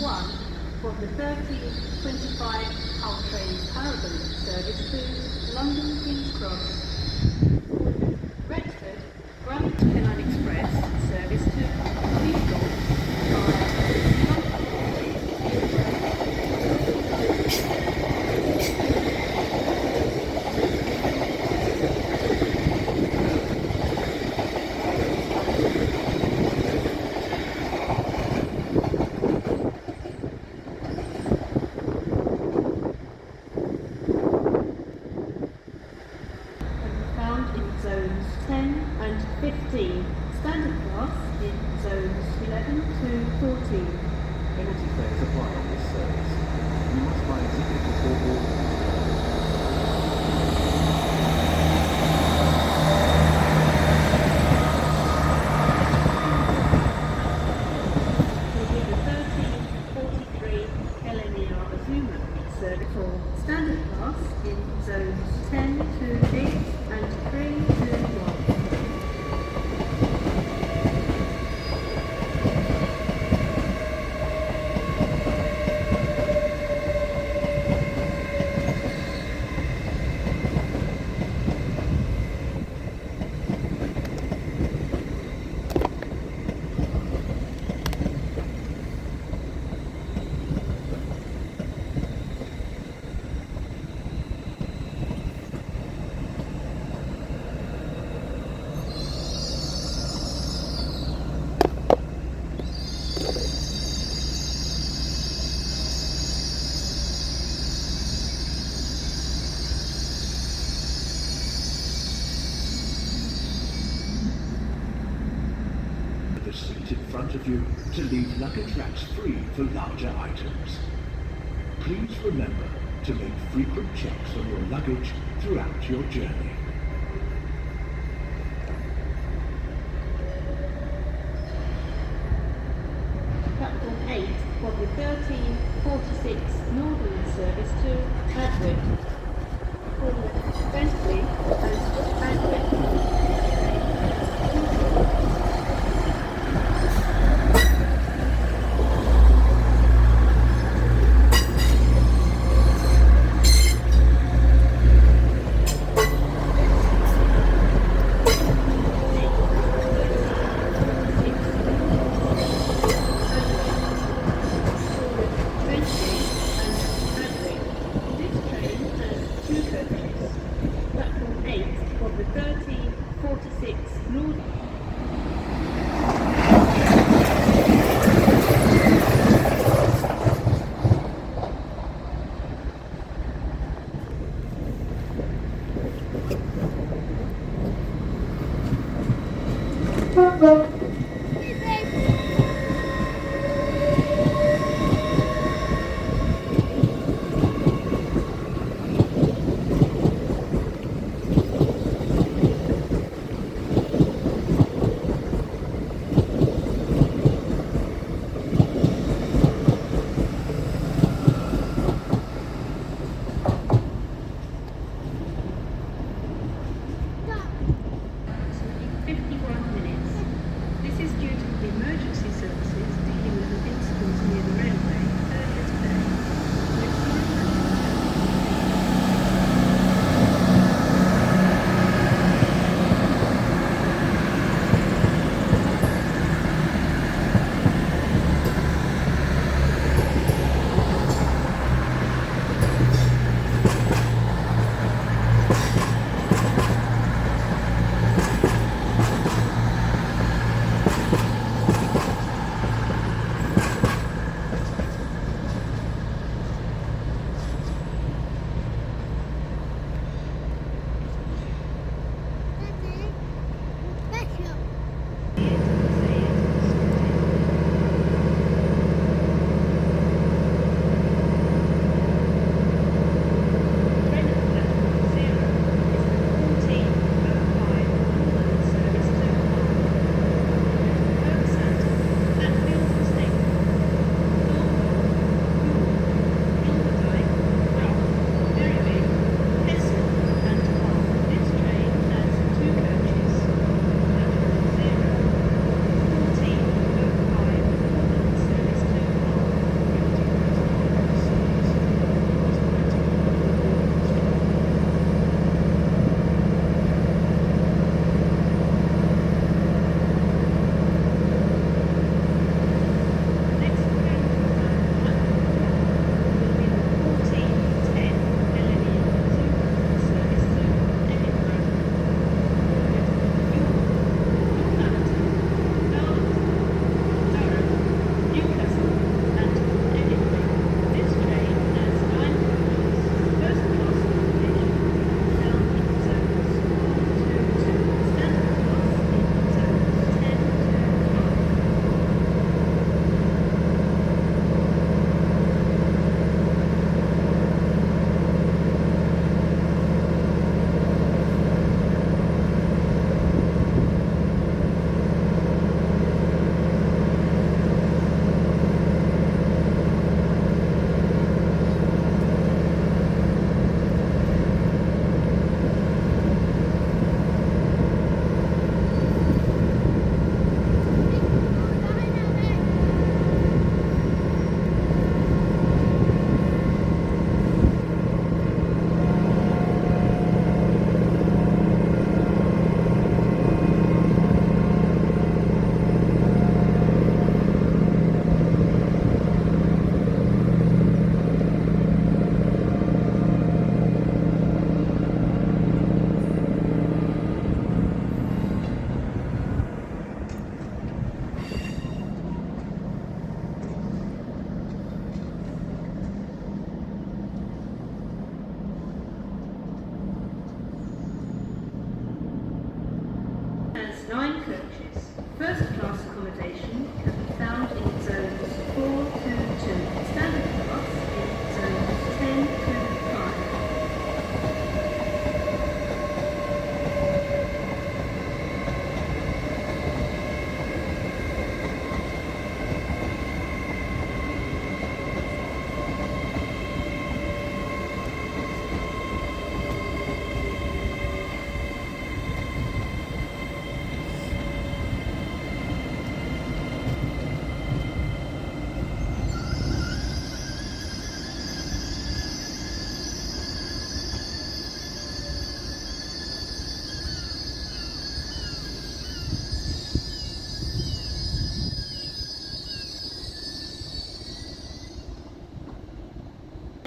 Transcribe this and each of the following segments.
1 for the 1325 Hull Trains Paragon service to London King's Cross. Retford, TransPennine Express service to Newport found in zones 10 and 15, standard class in zones 11 to 14. Penalty fares apply on this service. You must buy a ticket before boarding. Will be the 1343 LNER Luma service for standard class in zones 10 to 8 and 3 to 1. The seat in front of you to leave luggage racks free for larger items. Please remember to make frequent checks on your luggage throughout your journey. Platform 8 for the 1346 Northern service to Adwood. For Bentley and Adwood. Platform 8 for the 1346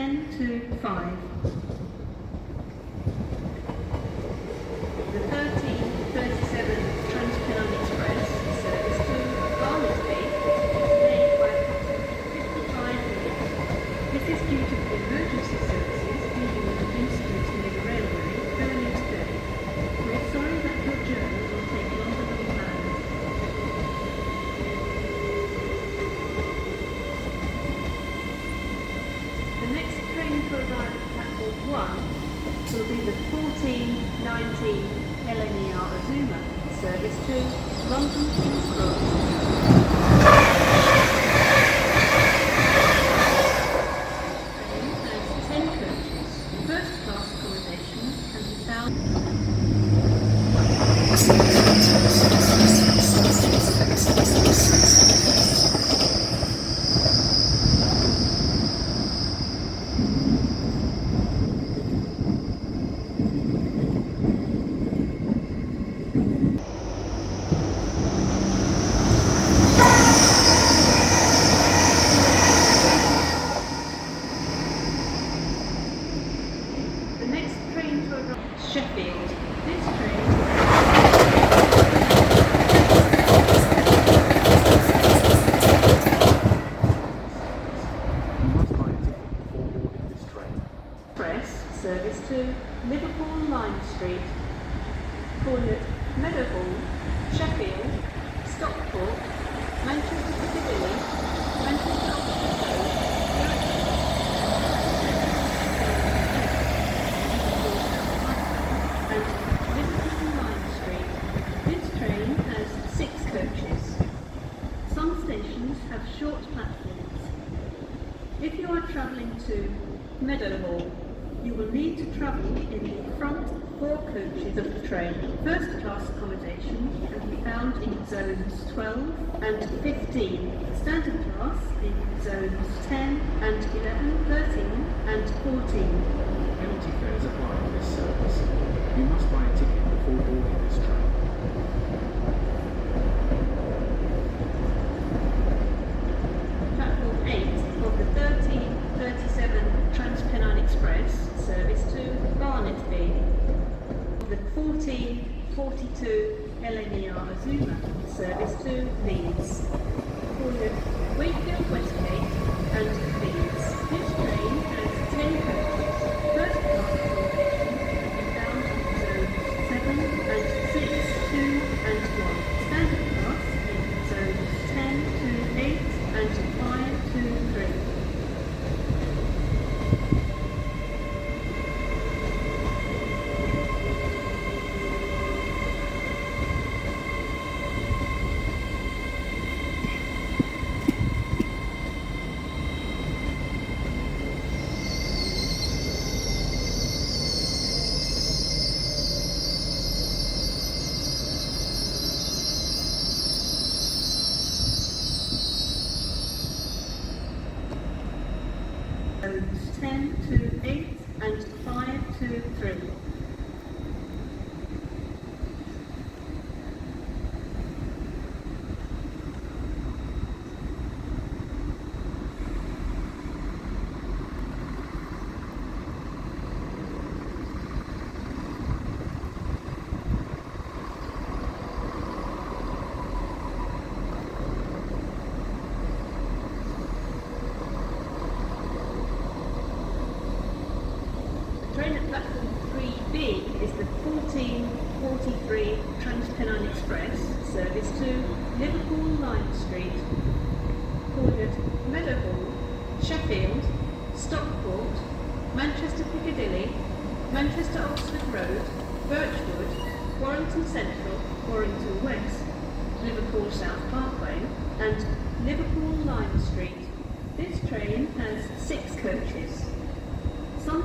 10 to 5. The 1337 TransPennine Express service to Barnsley is delayed by approximately 55 minutes. This is due to the emergency services dealing with an incident near the railway earlier today. We're sorry that your journey will take longer than planned. The next train to arrive at platform 1 will be the 1419 LNER Azuma service to London King's Cross. Train has 10 coaches. First class accommodation can be found. The next train to arrive is Sheffield. This train You must buy a ticket before boarding this train. Express service to Liverpool Lime Street, Cornet, Meadowhall, Sheffield, Stockport, Manchester Piccadilly, Manchester Oxford Road, and Liverpool Lime Street. This train has 6 coaches. Some stations have short platforms. If you are travelling to Meadowhall, you will need to travel in the front 4 coaches of the train. First class accommodation can be found in zones 12 and 15. Standard class in zones 10 and 11, 13 and 14. Penalty fares apply on this service. You must buy a ticket before boarding this train. Platform 8 of the 1337 TransPennine Express service to Barnsley. The 1442 LNER Azuma service to Leeds. Cornet, Wakefield Westgate and Leeds. This train has 10 coaches. First class accommodation can be found in zones 7 and 6, 2 and 1. Standard class in zones 10 to 8 and 5 to 3. Zones 10 to 8 and 5 to 3. Train at platform 3B is the 1443 TransPennine Express service to Liverpool Lime Street, Cornet, Meadowhall, Sheffield, Stockport, Manchester Piccadilly, Manchester Oxford Road, Birchwood, Warrington Central, Warrington West, Liverpool South Parkway and Liverpool Lime Street. This train has 6 coaches. Some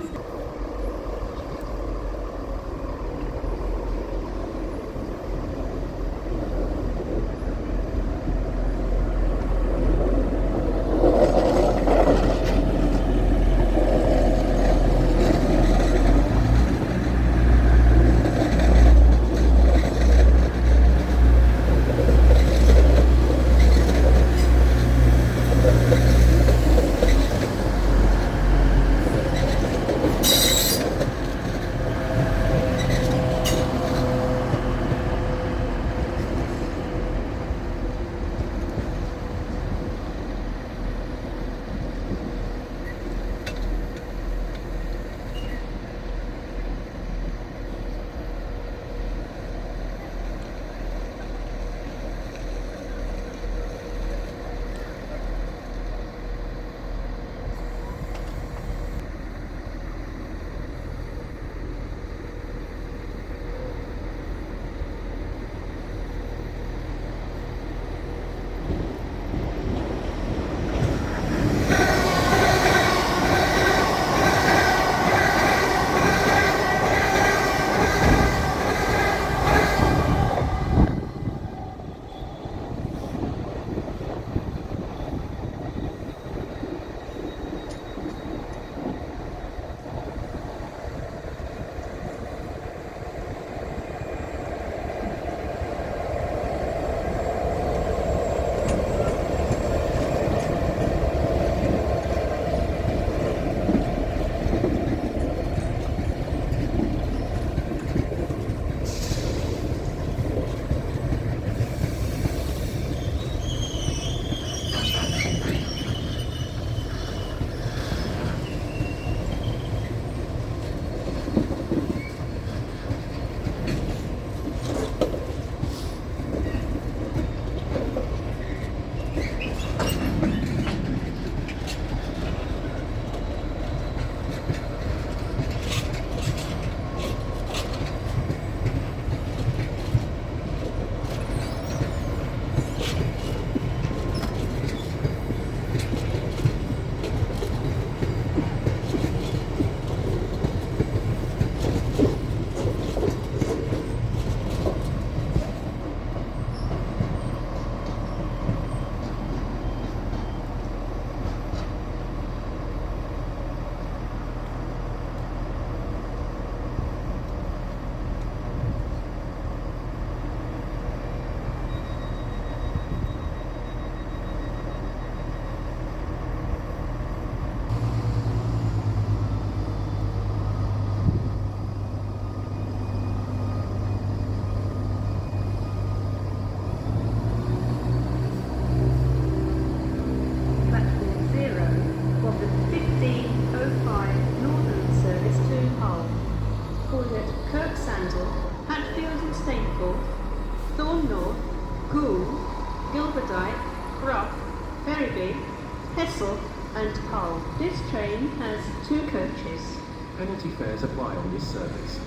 L.S.L and Hull. This train has 2 coaches. Penalty fares apply on this service.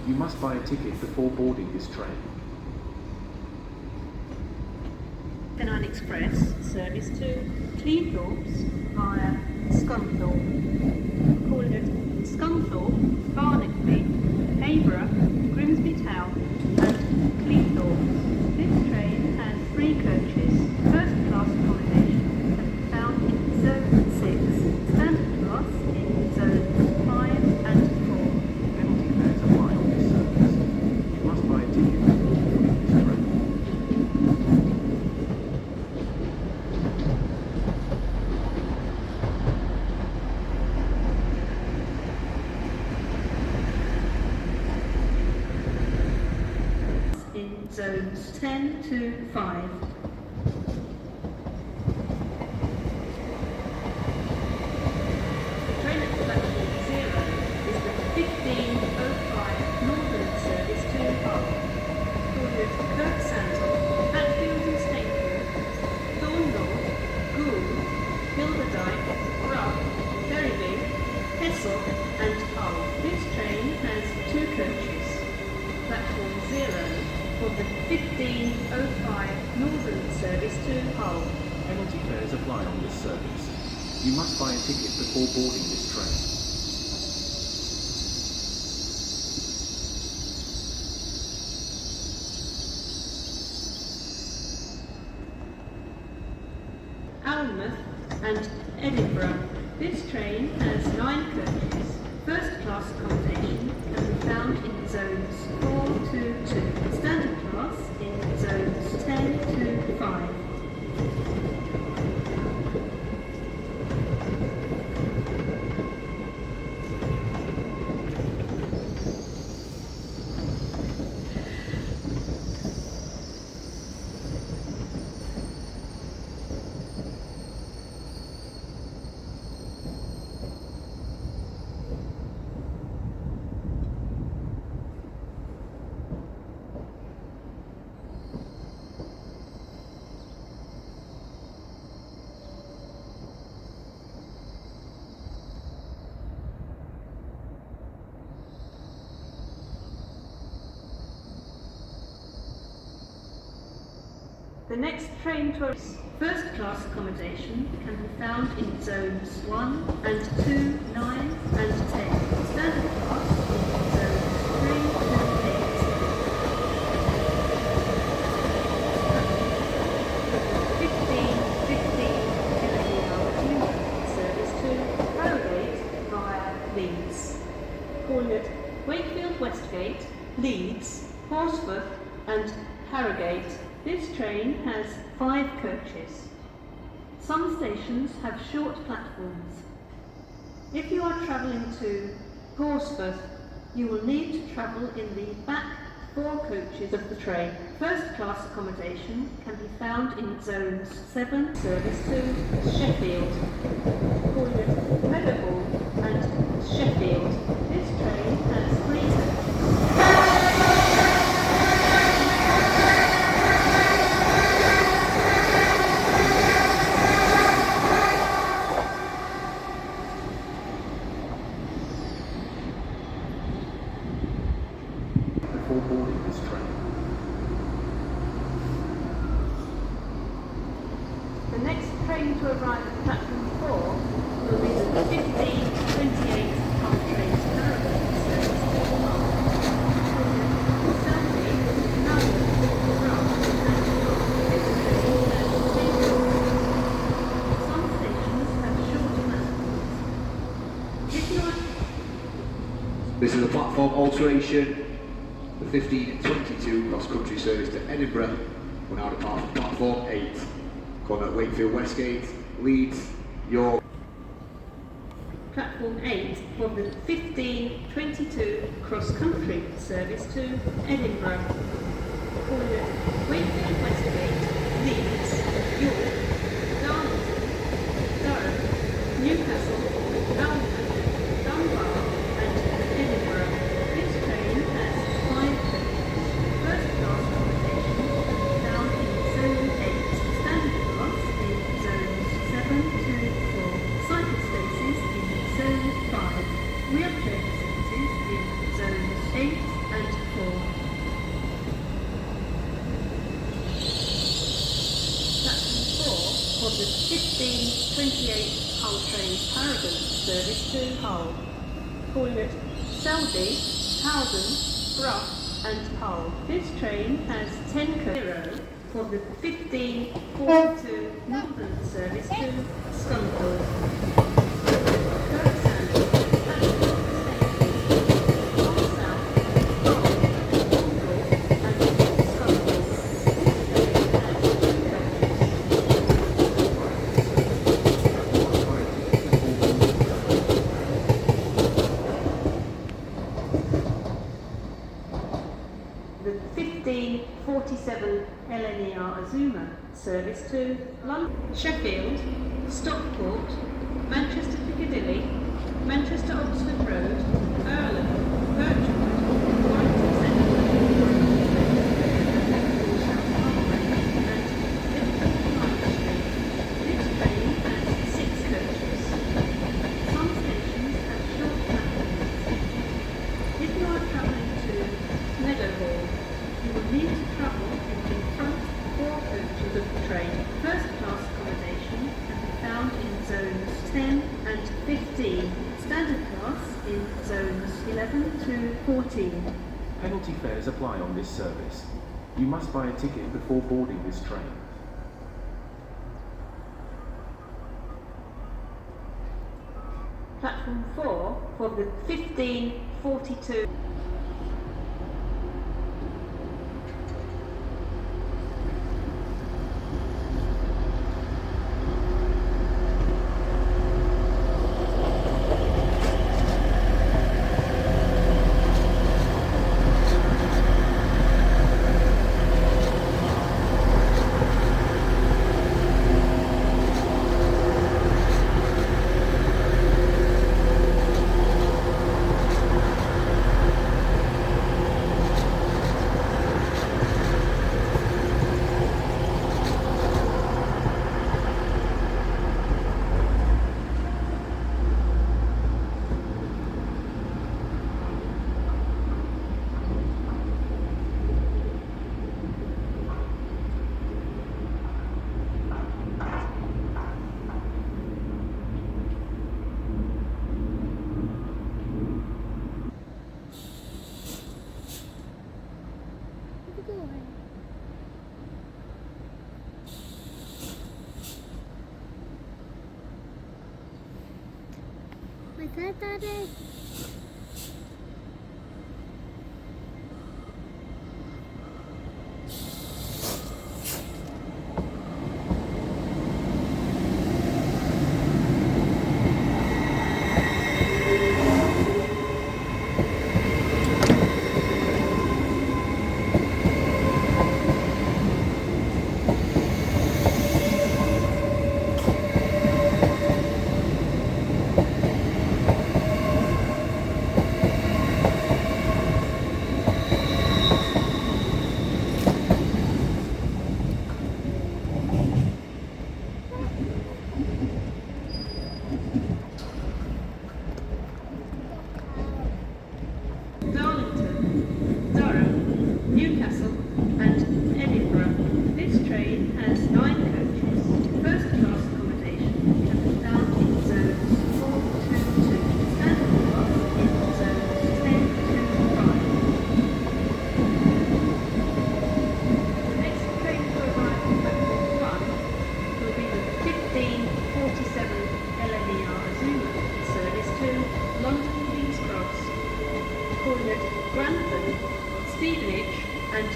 You must buy a ticket before boarding this train. TransPennine Express service to Cleethorpes via Scunthorpe. Call it Scunthorpe, Barnetby, Hayborough, Grimsby Town and Cleethorpes. This train has 3 coaches. First class accommodation can be found in Zone 6, standard class in Zones 5 and 4. Penalty fares apply on this service. You must buy a ticket before boarding this train. In zones 10 to 5. The train at platform 0 is the 15:05 Northern service to Hull. Ordered Kirk Santon, Hatfield and Stainfield, Thorn North, Gould, Hilderdyke, Rupp, Ferriby, Hessel and Hull. This train has 2 coaches. Platform 0 for the 15:05 Northern service to Hull. Penalty fares apply on this service. You must buy a ticket before boarding this train. Alnmouth and Edinburgh. This train has 9 coaches. First class accommodation can be found in zones 4 to 2. Standard class in zones 10 to 5. The next train to first class accommodation can be found in zones 1 and 2, 9 and 10. Standard class in zones 3 to 8. 15:15 service to Harrogate via Leeds. Calling it Wakefield Westgate, Leeds, Horsforth and Harrogate. This train has 5 coaches. Some stations have short platforms. If you are travelling to Horsforth, you will need to travel in the back 4 coaches of the train. First class accommodation can be found in zones 7, service to Sheffield. Call it Meadowhall and Sheffield. This train has 3 coaches. Before boarding this train. The next train to arrive at platform 4 will be the 15:28 Hull train to Harrogate service to Hull. Selby, Malvern, Ruff and Hull. This train has 10 coaches. Some stations have short platforms. If you are This is a platform alteration. The 15:22 cross-country service to Edinburgh will now depart from platform 8. Going at Wakefield Westgate, Leeds, York. platform 8 for the 15:22 cross-country service to Edinburgh. Calling it Wakefield Westgate, Leeds, York, Darlington, Durham, Newcastle, Alnmouth, Dunbar and Edinburgh. This train has 5 coaches. First class accommodation can be found in Zone 8, standard class in zones 7 to 4. the 1528 Hull Trains Paragon service to Hull. Calling at Selby, Howden, Brough and Hull. This train has 10 coaches for the 1542 Northern service to Scunthorpe. The 1547 LNER Azuma service to London, Sheffield, Stockport, Manchester Piccadilly, Manchester Oxford Road, Earlham, Birchwood, Warrington Central, and Liverpool High Street. This train has 6 coaches. Some stations have short platforms. If you are travelling to Meadowhall, you will need to travel in the front 4 coaches of the train. First class accommodation can be found in zones 10 and 15, standard class in zones 11 to 14. Penalty fares apply on this service. You must buy a ticket before boarding this train. Platform 4 for the 1542. What's that, Daddy? Darlington, Durham, Newcastle and Edinburgh. This train has 9 coaches. First class accommodation can be found in zones 4 to 2, standard class in zones 10 to 5. The next train to arrive at platform 1 will be the 1547 LNER Azuma service to London King's Cross. Calling at Grantham, Stevenage and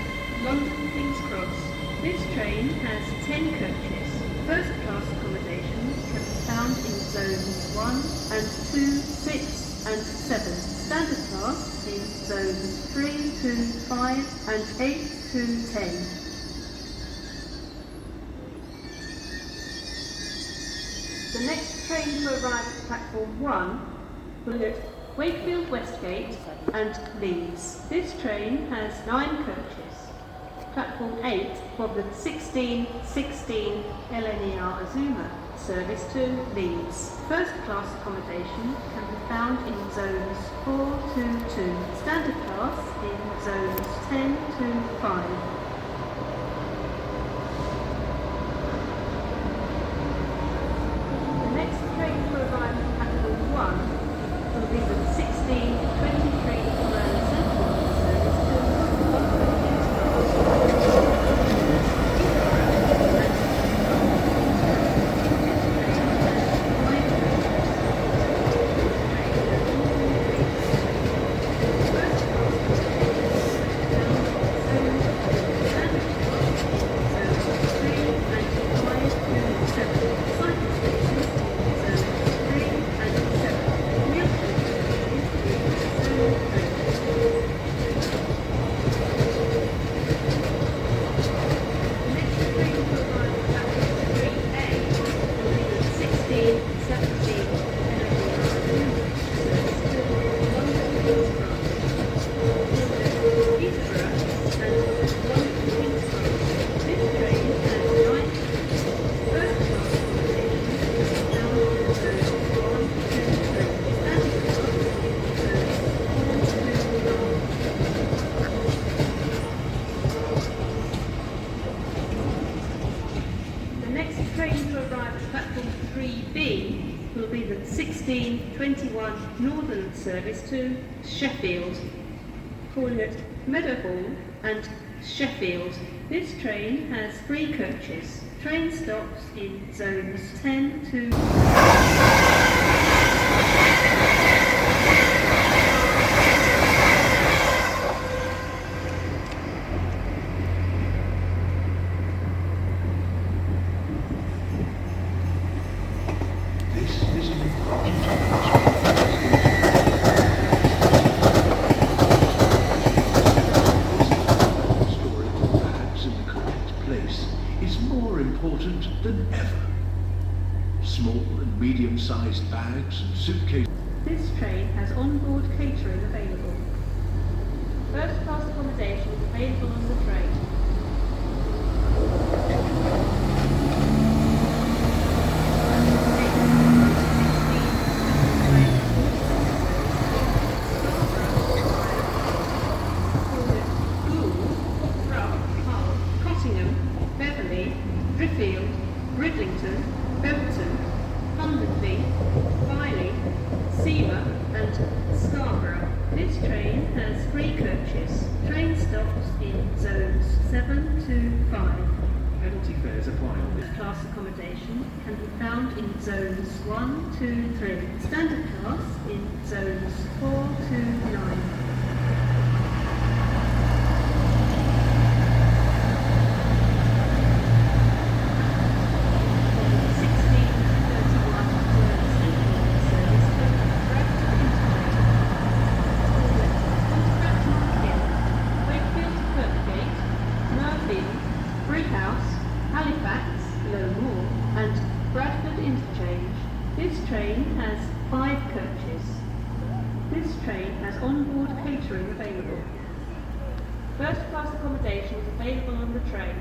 London King's Cross. This train has 10 coaches. First class accommodation can be found in zones 1 and 2, 6 and 7. Standard class in zones 3 to 5 and 8 to 10. The next train to arrive at platform 1 will be at Wakefield Westgate and Leeds. This train has 9 coaches. Platform 8 for the 1616 LNER Azuma service to Leeds. First class accommodation can be found in zones 4 to 2. Standard class in zones 10 to 5. 1621 Northern service to Sheffield, calling at Meadowhall and Sheffield. This train has 3 coaches. Train stops in zones 10 to... This is an important announcement. Storing the bags in the correct place is more important than ever. Small and medium-sized bags and suitcases. This train has onboard catering available. First class accommodation is available on the train. Beverley, Driffield, Bridlington, Belton, Hunderby, Filey, Seamer and Scarborough. This train has 3 coaches. Train stops in zones 7 to 5. Penalty fares apply on this. Class accommodation can be found in zones 1 to 3. Standard class in zones 4 to 9. This train has 5 coaches. This train has onboard catering available. First class accommodation is available on the train.